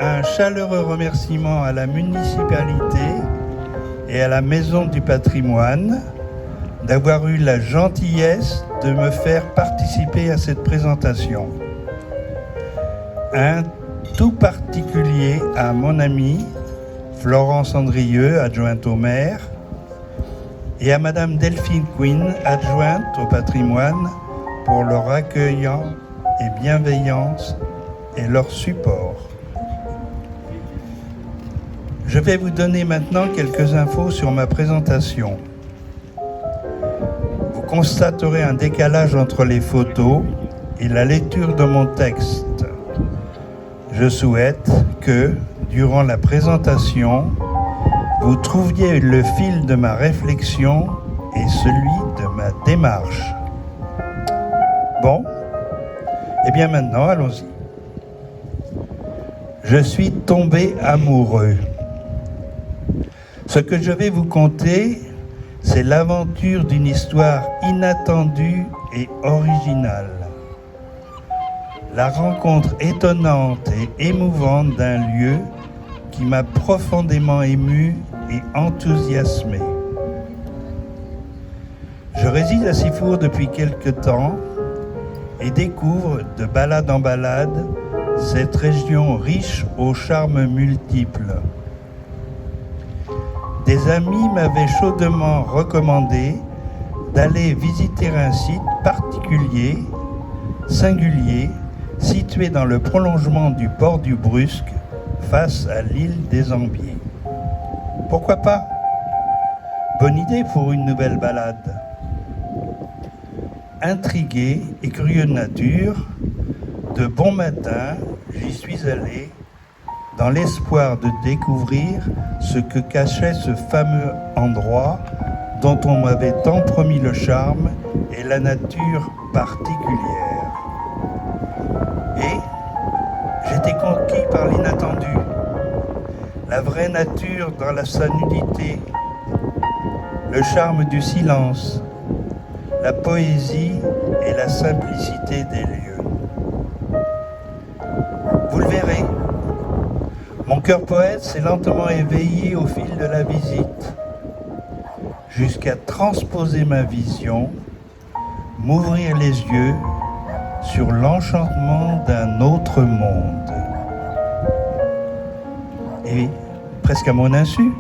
Un chaleureux remerciement à la municipalité et à la Maison du Patrimoine d'avoir eu la gentillesse de me faire participer à cette présentation. Un tout particulier à mon amie Florence Andrieux, adjointe au maire, et à Madame Delphine Quinn, adjointe au patrimoine, pour leur accueil et bienveillance et leur support. Je vais vous donner maintenant quelques infos sur ma présentation. Vous constaterez un décalage entre les photos et la lecture de mon texte. Je souhaite que, durant la présentation, vous trouviez le fil de ma réflexion et celui de ma démarche. Bon, et bien maintenant, allons-y. Je suis tombé amoureux. Ce que je vais vous conter, c'est l'aventure d'une histoire inattendue et originale. La rencontre étonnante et émouvante d'un lieu qui m'a profondément ému et enthousiasmé. Je réside à Sifour depuis quelque temps et découvre de balade en balade cette région riche aux charmes multiples. Des amis m'avaient chaudement recommandé d'aller visiter un site particulier, singulier, situé dans le prolongement du port du Brusque, face à l'île des Ambiers. Pourquoi pas? Bonne idée pour une nouvelle balade. Intrigué et curieux de nature, de bon matin, j'y suis allé dans l'espoir de découvrir ce que cachait ce fameux endroit dont on m'avait tant promis le charme et la nature particulière. Et j'étais conquis par l'inattendu, la vraie nature dans sa nudité, le charme du silence, la poésie et la simplicité des lieux. Vous le verrez, mon cœur poète s'est lentement éveillé au fil de la visite, jusqu'à transposer ma vision, m'ouvrir les yeux sur l'enchantement d'un autre monde. Et, presque à mon insu,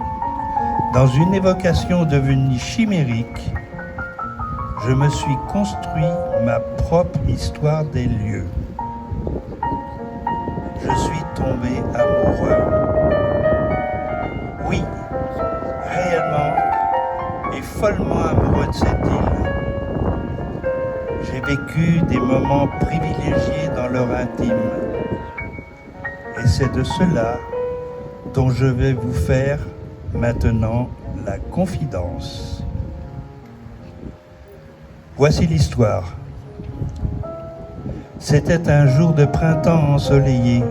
dans une évocation devenue chimérique, je me suis construit ma propre histoire des lieux. Je suis tombé amoureux. Oui, réellement et follement amoureux de cette île. J'ai vécu des moments privilégiés dans leur intime. Et c'est de cela dont je vais vous faire maintenant la confidence. Voici l'histoire. C'était un jour de printemps ensoleillé.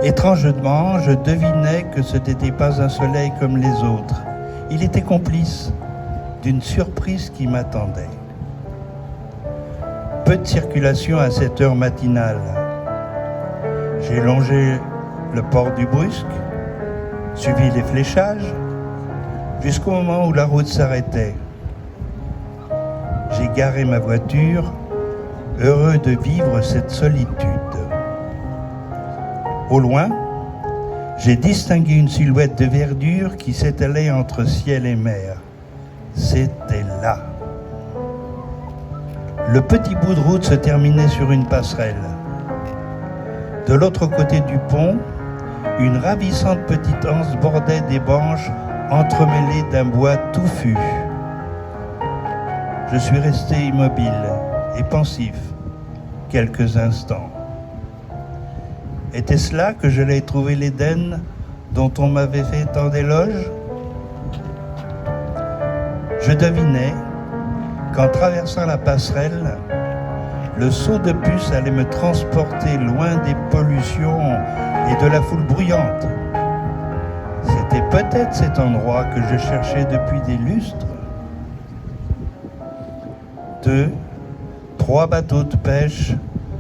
Étrangement, je devinais que ce n'était pas un soleil comme les autres. Il était complice d'une surprise qui m'attendait. Peu de circulation à cette heure matinale. J'ai longé le port du Brusque, suivi les fléchages, jusqu'au moment où la route s'arrêtait. J'ai garé ma voiture, heureux de vivre cette solitude. Au loin, j'ai distingué une silhouette de verdure qui s'étalait entre ciel et mer. C'était là. Le petit bout de route se terminait sur une passerelle. De l'autre côté du pont, une ravissante petite anse bordait des branches entremêlées d'un bois touffu. Je suis resté immobile et pensif quelques instants. Était-ce là que j'allais trouver l'Éden dont on m'avait fait tant d'éloges? Je devinais qu'en traversant la passerelle, le saut de puce allait me transporter loin des pollutions et de la foule bruyante. C'était peut-être cet endroit que je cherchais depuis des lustres. 2, 3 bateaux de pêche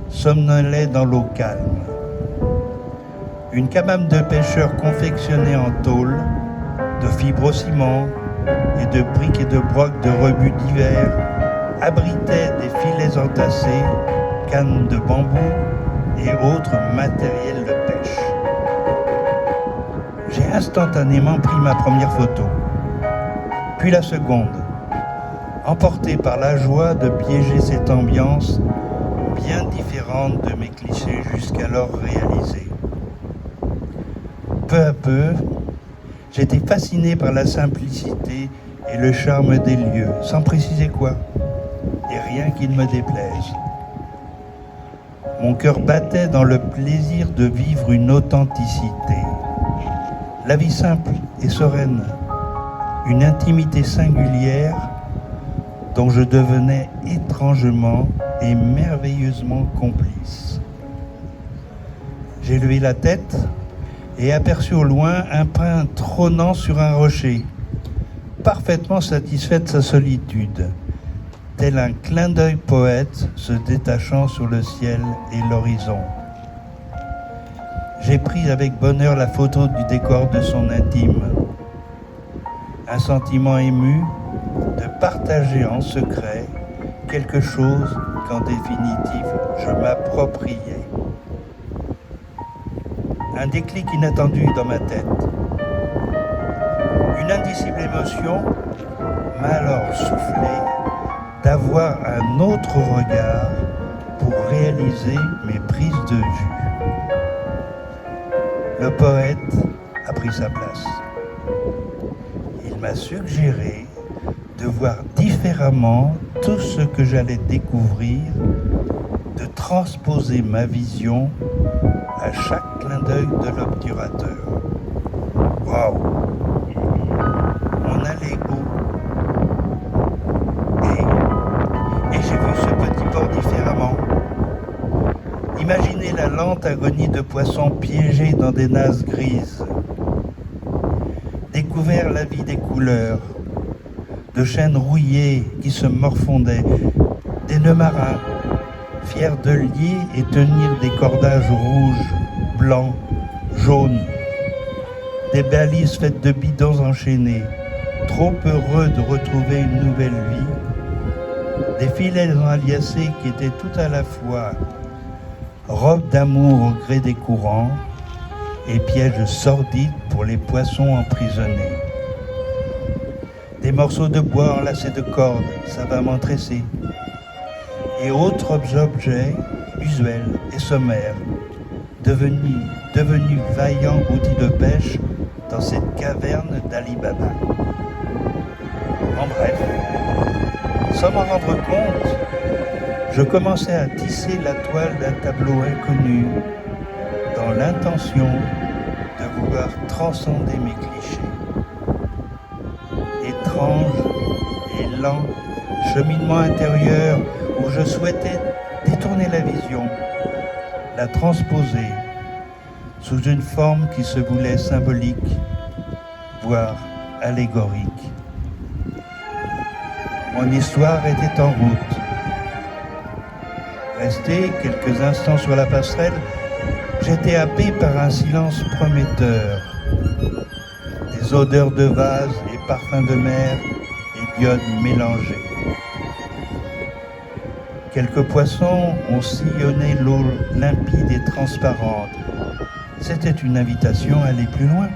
somnolaient dans l'eau calme. Une cabane de pêcheurs confectionnée en tôle, de fibrociment et de briques et de brocs de rebuts divers abritait des filets entassés, cannes de bambou et autres matériels de pêche. J'ai instantanément pris ma première photo, puis la seconde, emporté par la joie de piéger cette ambiance bien différente de mes clichés jusqu'alors réalisés. Peu à peu, j'étais fasciné par la simplicité et le charme des lieux, sans préciser quoi, et rien qui ne me déplaise. Mon cœur battait dans le plaisir de vivre une authenticité. La vie simple et sereine, une intimité singulière dont je devenais étrangement et merveilleusement complice. J'ai levé la tête et aperçu au loin un pin trônant sur un rocher, parfaitement satisfait de sa solitude, tel un clin d'œil poète se détachant sur le ciel et l'horizon. J'ai pris avec bonheur la photo du décor de son intime. Un sentiment ému de partager en secret quelque chose qu'en définitive je m'appropriais. Un déclic inattendu dans ma tête. Une indicible émotion m'a alors soufflé d'avoir un autre regard pour réaliser mes prises de vue. Le poète a pris sa place. Il m'a suggéré de voir différemment tout ce que j'allais découvrir, de transposer ma vision à chaque clin d'œil de l'obturateur. Waouh! On allait où? Et j'ai vu ce petit port différemment. Imaginez la lente agonie de poissons piégés dans des nasses grises. Découvert la vie des couleurs, de chênes rouillés qui se morfondaient, des nœuds marins, fiers de lier et tenir des cordages rouges, blancs, jaunes, des balises faites de bidons enchaînés, trop heureux de retrouver une nouvelle vie, des filets enliacés qui étaient tout à la fois robes d'amour au gré des courants et pièges sordides pour les poissons emprisonnés. Des morceaux de bois enlacés de cordes, savamment tressés, et autres objets usuels et sommaires, devenus vaillants outils de pêche dans cette caverne d'Ali Baba. En bref, sans m'en rendre compte, je commençais à tisser la toile d'un tableau inconnu, dans l'intention de vouloir transcender mes clichés. Étrange et lent cheminement intérieur où je souhaitais détourner la vision, la transposer sous une forme qui se voulait symbolique, voire allégorique. Mon histoire était en route. Resté quelques instants sur la passerelle, j'étais happé par un silence prometteur. Des odeurs de vase et parfums de mer et d'iode mélangés. Quelques poissons ont sillonné l'eau limpide et transparente. C'était une invitation à aller plus loin.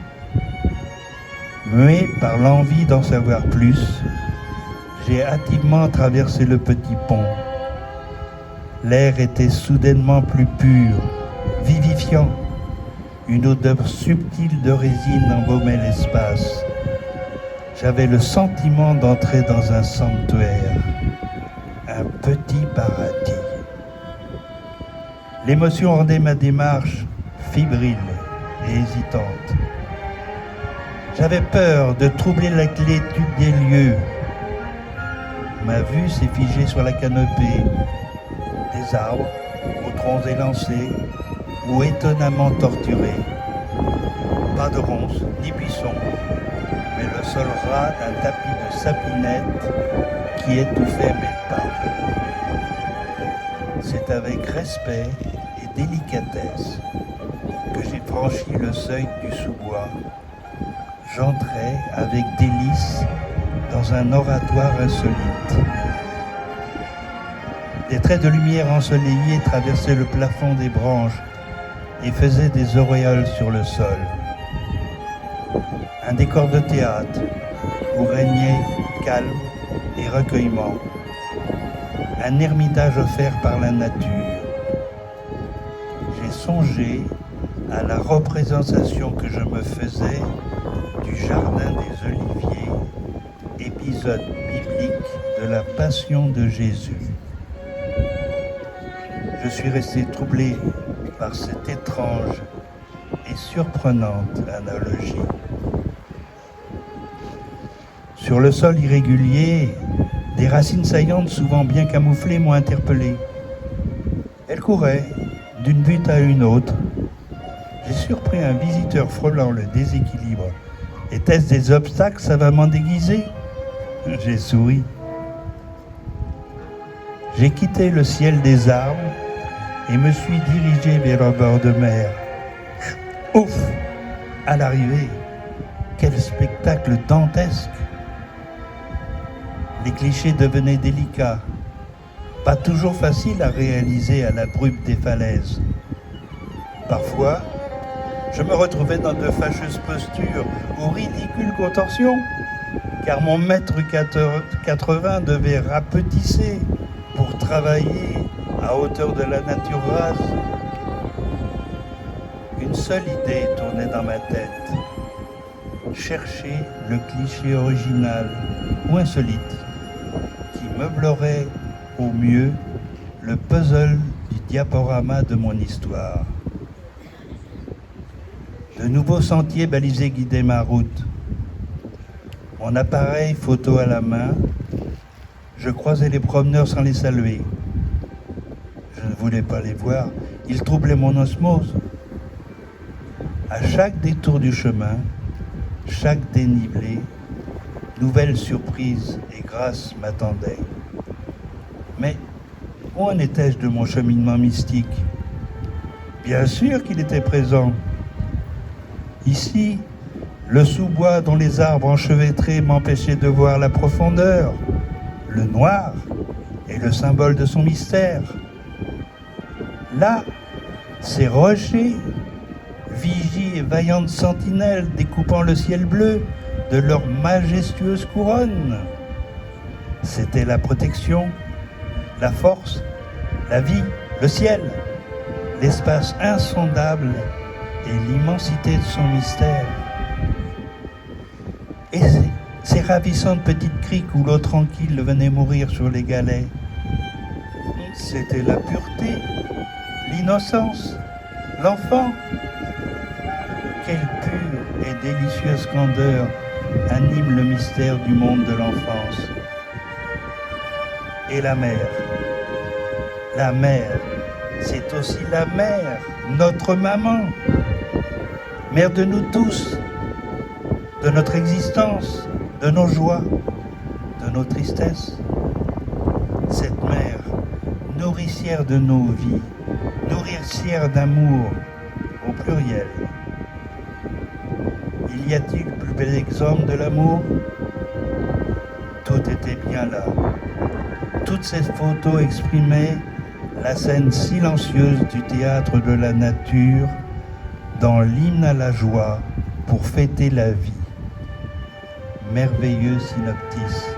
Muet par l'envie d'en savoir plus, j'ai hâtivement traversé le petit pont. L'air était soudainement plus pur, vivifiant. Une odeur subtile de résine embaumait l'espace. J'avais le sentiment d'entrer dans un sanctuaire, un petit paradis. L'émotion rendait ma démarche fébrile et hésitante. J'avais peur de troubler la quiétude des lieux. Ma vue s'est figée sur la canopée, des arbres aux troncs élancés ou étonnamment torturés. Pas de ronces ni buissons, mais le sol ras d'un tapis de sapinettes qui étouffait mes pas. C'est avec respect et délicatesse que j'ai franchi franchi le seuil du sous-bois, j'entrai avec délice dans un oratoire insolite. Des traits de lumière ensoleillés traversaient le plafond des branches et faisaient des auréoles sur le sol. Un décor de théâtre où régnait calme et recueillement. Un ermitage offert par la nature. J'ai songé à la représentation que je me faisais du Jardin des Oliviers, épisode biblique de la Passion de Jésus. Je suis resté troublé par cette étrange et surprenante analogie. Sur le sol irrégulier, des racines saillantes souvent bien camouflées m'ont interpellé. Elles couraient d'une butte à une autre. J'ai surpris un visiteur frôlant le déséquilibre. Étaient-ce des obstacles savamment déguisés? J'ai souri. J'ai quitté le ciel des arbres et me suis dirigé vers un bord de mer. Ouf! À l'arrivée, quel spectacle dantesque! Les clichés devenaient délicats, pas toujours faciles à réaliser à l'abrupte des falaises. Parfois, je me retrouvais dans de fâcheuses postures ou ridicules contorsions, car mon mètre 80 devait rapetisser pour travailler à hauteur de la nature rase. Une seule idée tournait dans ma tête. Chercher le cliché original ou insolite qui meublerait au mieux le puzzle du diaporama de mon histoire. De nouveaux sentiers balisés guidaient ma route. Mon appareil photo à la main, je croisais les promeneurs sans les saluer. Je ne voulais pas les voir, ils troublaient mon osmose. À chaque détour du chemin, chaque dénivelé, nouvelles surprises et grâces m'attendaient. Mais où en étais-je de mon cheminement mystique? Bien sûr qu'il était présent. Ici, le sous-bois dont les arbres enchevêtrés m'empêchaient de voir la profondeur, le noir est le symbole de son mystère. Là, ces rochers, vigies et vaillantes sentinelles découpant le ciel bleu de leur majestueuse couronne. C'était la protection, la force, la vie, le ciel, l'espace insondable et l'immensité de son mystère. Et ces ravissantes petites criques où l'eau tranquille venait mourir sur les galets, c'était la pureté, l'innocence, l'enfant. Quelle pure et délicieuse candeur anime le mystère du monde de l'enfance. Et la mer, c'est aussi la mère, notre maman, mère de nous tous, de notre existence, de nos joies, de nos tristesses. Cette mère, nourricière de nos vies, nourricière d'amour, au pluriel. Y a-t-il plus bel exemple de l'amour? Tout était bien là. Toutes ces photos exprimaient la scène silencieuse du théâtre de la nature dans l'hymne à la joie pour fêter la vie. Merveilleux synoptisme.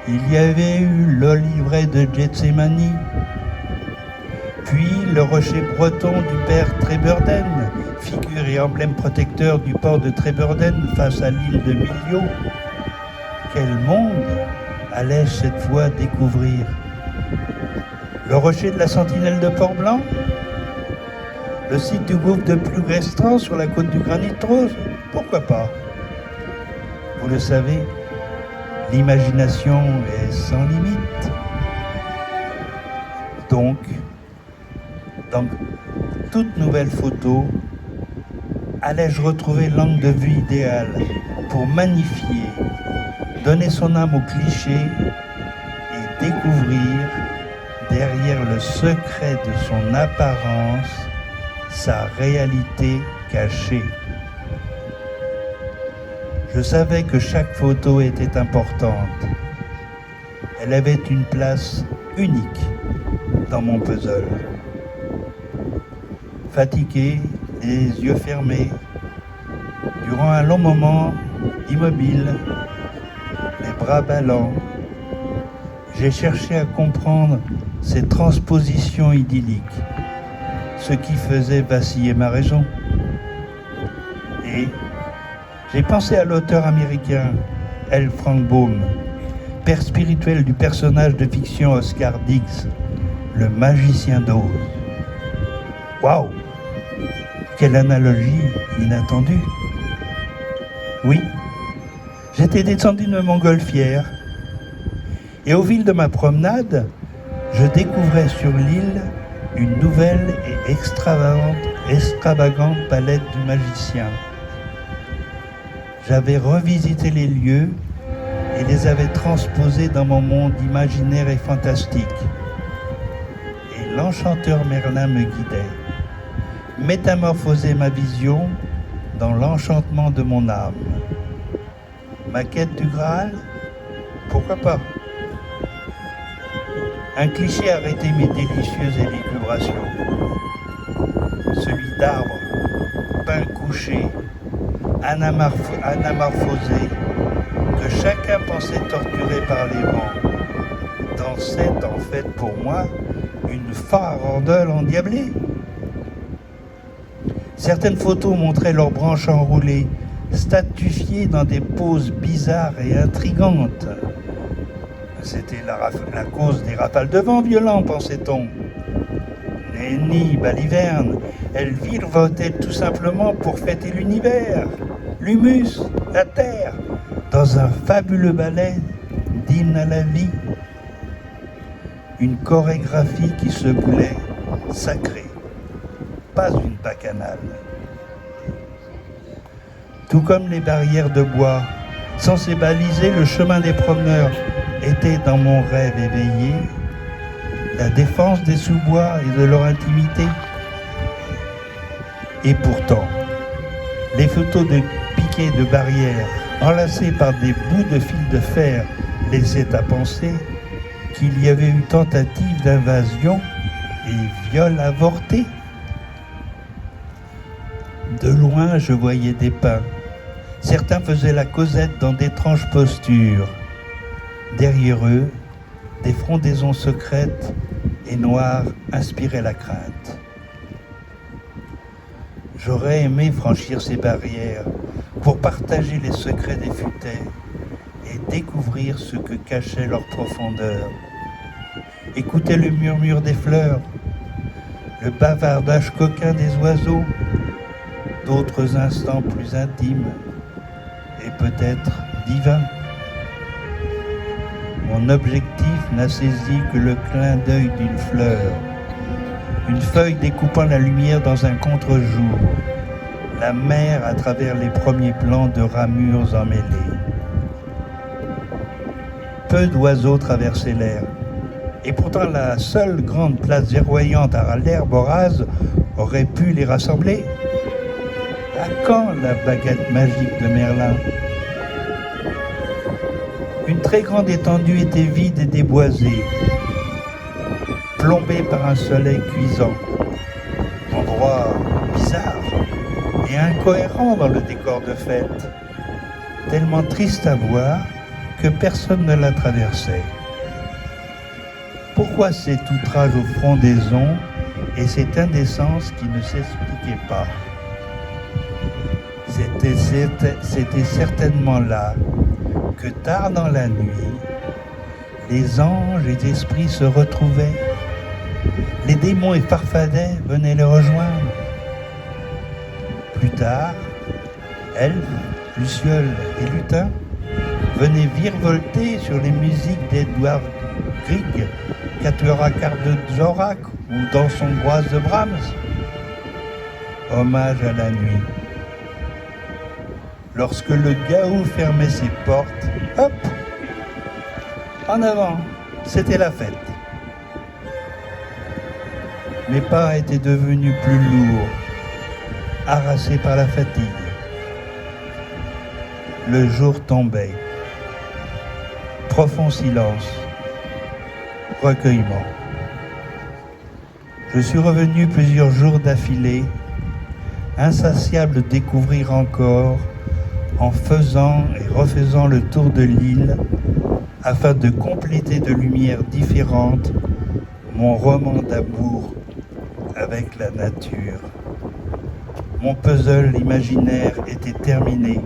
Il y avait eu l'oliveraie de Gethsémani, puis le rocher breton du père Trébeurden, figure et emblème protecteur du port de Trébeurden face à l'île de Millau. Quel monde allais-je cette fois découvrir? Le rocher de la Sentinelle de Port-Blanc? Le site du gouffre de Plougrestan sur la côte du Granit Rose? Pourquoi pas? Vous le savez, l'imagination est sans limite. Donc, dans toute nouvelle photo, allais-je retrouver l'angle de vue idéal pour magnifier, donner son âme au cliché et découvrir derrière le secret de son apparence sa réalité cachée. Je savais que chaque photo était importante. Elle avait une place unique dans mon puzzle. Fatigué, les yeux fermés, durant un long moment, immobile, les bras ballants, j'ai cherché à comprendre ces transpositions idylliques, ce qui faisait vaciller ma raison. Et j'ai pensé à l'auteur américain L. Frank Baum, père spirituel du personnage de fiction Oscar Diggs, le magicien d'Oz. Waouh! Quelle analogie inattendue! Oui, j'étais descendu de montgolfière et au fil de ma promenade, je découvrais sur l'île une nouvelle et extravagante palette du magicien. J'avais revisité les lieux et les avais transposés dans mon monde imaginaire et fantastique. Et l'enchanteur Merlin me guidait, métamorphosait ma vision dans l'enchantement de mon âme. Ma quête du Graal? Pourquoi pas? Un cliché arrêtait mes délicieuses élucubrations. Celui d'arbres, pins couchés, anamorphosés, que chacun pensait torturé par les vents, dansait en fait pour moi une farandole endiablée. Certaines photos montraient leurs branches enroulées, statufiées dans des poses bizarres et intrigantes. C'était la cause des rafales de vent violents, pensait-on. Nenni, baliverne, elles virevoltaient tout simplement pour fêter l'univers, l'humus, la terre, dans un fabuleux ballet d'hymne à la vie. Une chorégraphie qui se voulait sacrée, pas une bacchanale. Tout comme les barrières de bois, censées baliser le chemin des promeneurs, était dans mon rêve éveillé la défense des sous-bois et de leur intimité. Et pourtant, les photos de piquets de barrières enlacés par des bouts de fil de fer laissaient à penser qu'il y avait eu tentative d'invasion et viol avorté. De loin, je voyais des pins. Certains faisaient la causette dans d'étranges postures. Derrière eux, des frondaisons secrètes et noires inspiraient la crainte. J'aurais aimé franchir ces barrières pour partager les secrets des futaies et découvrir ce que cachait leur profondeur. Écouter le murmure des fleurs, le bavardage coquin des oiseaux, d'autres instants plus intimes et peut-être divins. Mon objectif n'a saisi que le clin d'œil d'une fleur, une feuille découpant la lumière dans un contre-jour, la mer à travers les premiers plans de ramures emmêlées. Peu d'oiseaux traversaient l'air, et pourtant la seule grande place verdoyante à l'herbe rase aurait pu les rassembler. À quand la baguette magique de Merlin? Une très grande étendue était vide et déboisée, plombée par un soleil cuisant. Endroit bizarre et incohérent dans le décor de fête, tellement triste à voir que personne ne la traversait. Pourquoi cet outrage aux frondaisons et cette indécence qui ne s'expliquait pas? C'était certainement là que tard dans la nuit, les anges et les esprits se retrouvaient. Les démons et farfadets venaient les rejoindre. Plus tard, elfes, lucioles et lutins venaient virevolter sur les musiques d'Edward Grieg, Quatuor de Dvorak ou Dansongoise de Brahms. Hommage à la nuit. Lorsque le Gaou fermait ses portes, hop, en avant, c'était la fête. Mes pas étaient devenus plus lourds, harassé par la fatigue. Le jour tombait. Profond silence. Recueillement. Je suis revenu plusieurs jours d'affilée, insatiable de découvrir encore, en faisant et refaisant le tour de l'île, afin de compléter de lumières différentes mon roman d'amour avec la nature. Mon puzzle imaginaire était terminé.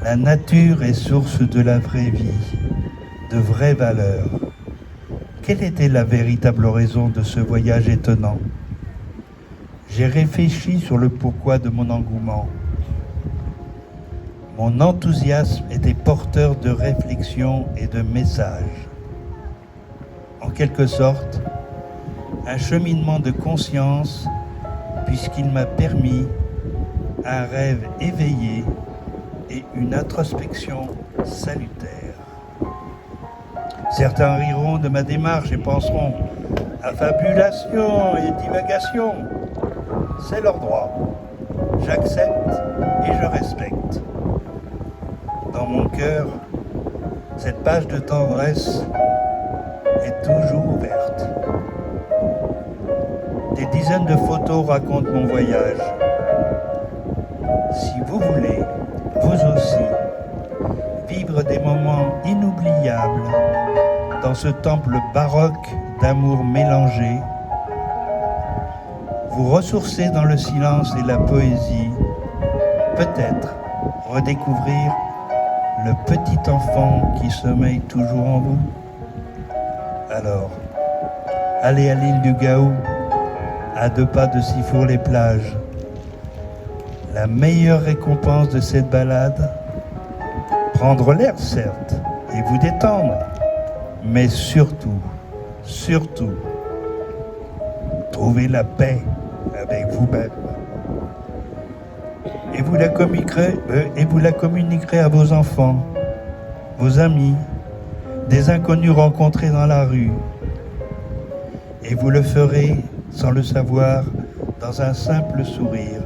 La nature est source de la vraie vie, de vraies valeurs. Quelle était la véritable raison de ce voyage étonnant? J'ai réfléchi sur le pourquoi de mon engouement. Mon enthousiasme était porteur de réflexions et de messages. En quelque sorte, un cheminement de conscience, puisqu'il m'a permis un rêve éveillé et une introspection salutaire. Certains riront de ma démarche et penseront à fabulation et divagation. C'est leur droit. J'accepte et je respecte. Dans mon cœur, cette page de tendresse est toujours ouverte. Des dizaines de photos racontent mon voyage. Si vous voulez, vous aussi, vivre des moments inoubliables dans ce temple baroque d'amour mélangé, vous ressourcer dans le silence et la poésie, peut-être redécouvrir le petit enfant qui sommeille toujours en vous. Alors, allez à l'île du Gaou, à 2 pas de Sifour-les-Plages. La meilleure récompense de cette balade, prendre l'air certes, et vous détendre, mais surtout, trouver la paix avec vous-même. Et vous la communiquerez à vos enfants, vos amis, des inconnus rencontrés dans la rue. Et vous le ferez, sans le savoir, dans un simple sourire.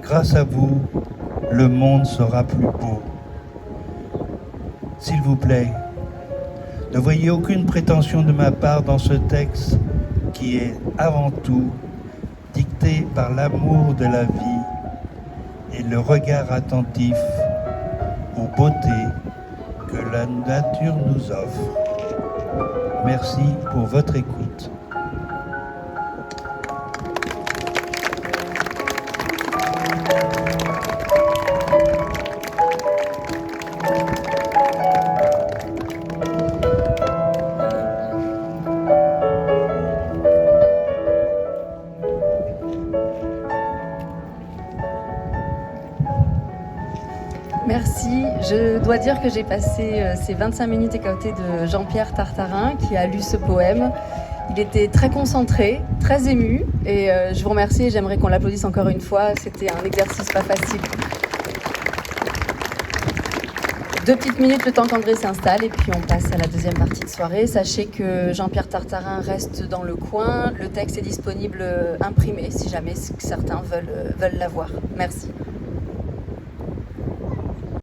Grâce à vous, le monde sera plus beau. S'il vous plaît, ne voyez aucune prétention de ma part dans ce texte qui est avant tout dicté par l'amour de la vie et le regard attentif aux beautés que la nature nous offre. Merci pour votre écoute. Merci. Je dois dire que j'ai passé ces 25 minutes à côté de Jean-Pierre Tartarin qui a lu ce poème. Il était très concentré, très ému et je vous remercie et j'aimerais qu'on l'applaudisse encore une fois. C'était un exercice pas facile. 2 petites minutes, le temps qu'André s'installe et puis on passe à la deuxième partie de soirée. Sachez que Jean-Pierre Tartarin reste dans le coin. Le texte est disponible imprimé si jamais certains veulent l'avoir. Merci.